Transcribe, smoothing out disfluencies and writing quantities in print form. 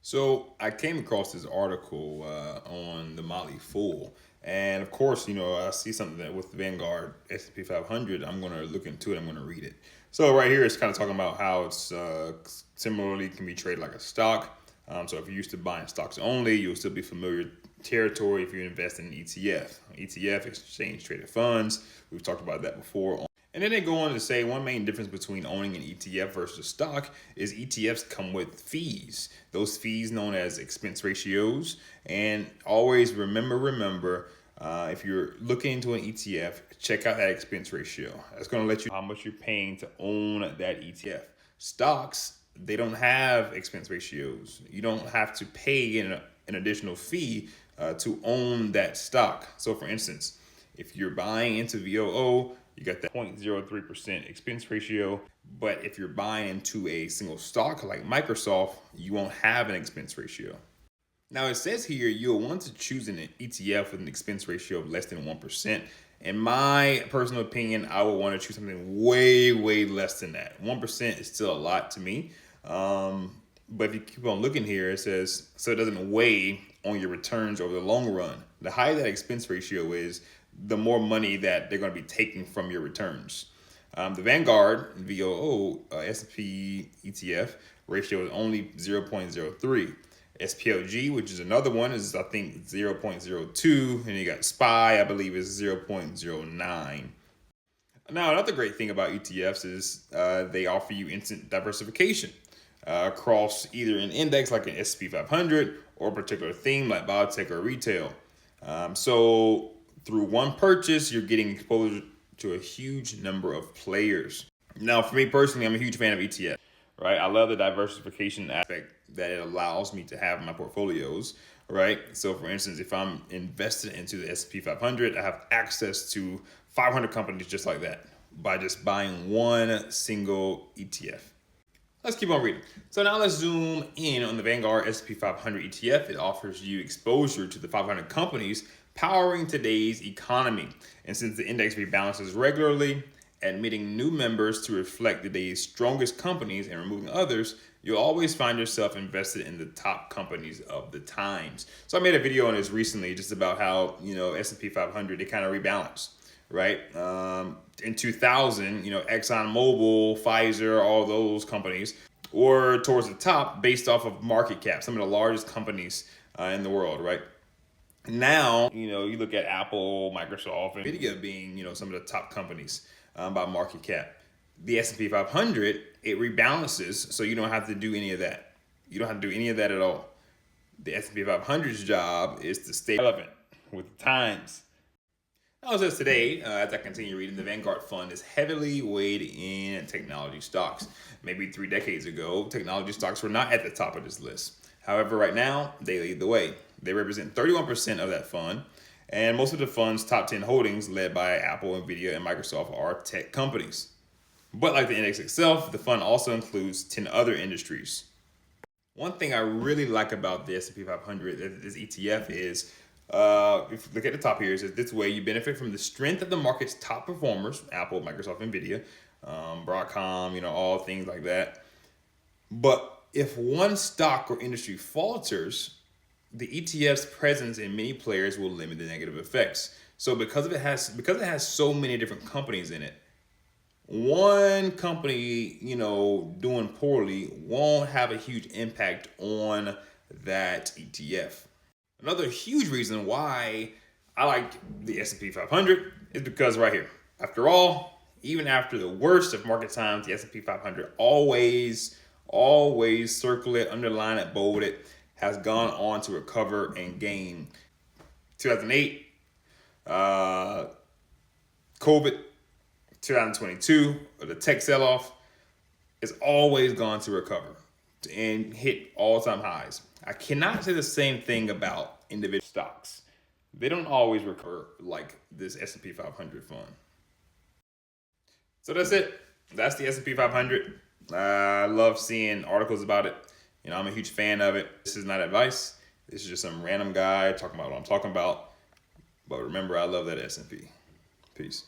So I came across this article on the Motley Fool, and of course, I see something that with the Vanguard S&P 500, I'm going to look into it. I'm going to read it. So right here, it's kind of talking about how it's similarly can be traded like a stock. So if you're used to buying stocks only, you'll still be familiar territory if you invest in an ETF. ETF, exchange traded funds. We've talked about that before. And then they go on to say one main difference between owning an ETF versus a stock is ETFs come with fees. Those fees known as expense ratios. And always remember, if you're looking into an ETF, check out that expense ratio. That's going to let you know how much you're paying to own that ETF. Stocks, they don't have expense ratios. You don't have to pay an additional fee to own that stock. So for instance, if you're buying into VOO, you got that 0.03% expense ratio. But if you're buying into a single stock like Microsoft, you won't have an expense ratio. Now it says here you'll want to choose an ETF with an expense ratio of less than 1%. In my personal opinion, I would want to choose something way less than that. 1% is still a lot to me. But if you keep on looking here, it says, so it doesn't weigh on your returns over the long run. The higher that expense ratio is, the more money that they're going to be taking from your returns. The Vanguard VOO S&P ETF ratio is only 0.03. SPLG, which is another one, is I think 0.02, and you got SPY, I believe, is 0.09. Now, another great thing about ETFs is they offer you instant diversification across either an index like an S&P 500 or a particular theme like biotech or retail. So through one purchase, you're getting exposure to a huge number of players. Now, for me personally, I'm a huge fan of ETF, right? I love the diversification aspect that it allows me to have in my portfolios, right? So for instance, if I'm invested into the S&P 500, I have access to 500 companies just like that by just buying one single ETF. Let's keep on reading. So now let's zoom in on the Vanguard S&P 500 ETF. It offers you exposure to the 500 companies powering today's economy. And since the index rebalances regularly, admitting new members to reflect the day's strongest companies and removing others, you'll always find yourself invested in the top companies of the times. So I made a video on this recently just about how, S&P 500, they kind of rebalance, right? In 2000, ExxonMobil, Pfizer, all those companies were towards the top based off of market cap, some of the largest companies in the world, right? Now, you look at Apple, Microsoft, and Nvidia being, some of the top companies by market cap. The S&P 500, it rebalances, so you don't have to do any of that. You don't have to do any of that at all. The S&P 500's job is to stay relevant with the times. Now, as of today, as I continue reading, the Vanguard Fund is heavily weighed in technology stocks. Maybe 3 decades ago, technology stocks were not at the top of this list. However, right now, they lead the way. They represent 31% of that fund, and most of the fund's top 10 holdings, led by Apple, Nvidia, and Microsoft, are tech companies. But like the index itself, the fund also includes 10 other industries. One thing I really like about the S&P 500, this ETF, is if you look at the top here, it says this way you benefit from the strength of the market's top performers, Apple, Microsoft, Nvidia, Broadcom, all things like that. But if one stock or industry falters, the ETF's presence in many players will limit the negative effects. So because it has so many different companies in it, one company, doing poorly won't have a huge impact on that ETF. Another huge reason why I like the S&P 500 is because right here, after all, even after the worst of market times, the S&P 500 always circle it, underline it, bold it, has gone on to recover and gain. 2008, COVID, 2022, the tech sell-off, is always gone to recover and hit all-time highs. I cannot say the same thing about individual stocks. They don't always recover like this S&P 500 fund. So that's it. That's the S&P 500. I love seeing articles about it. I'm a huge fan of it. This is not advice. This is just some random guy talking about what I'm talking about. But remember, I love that S&P. Peace.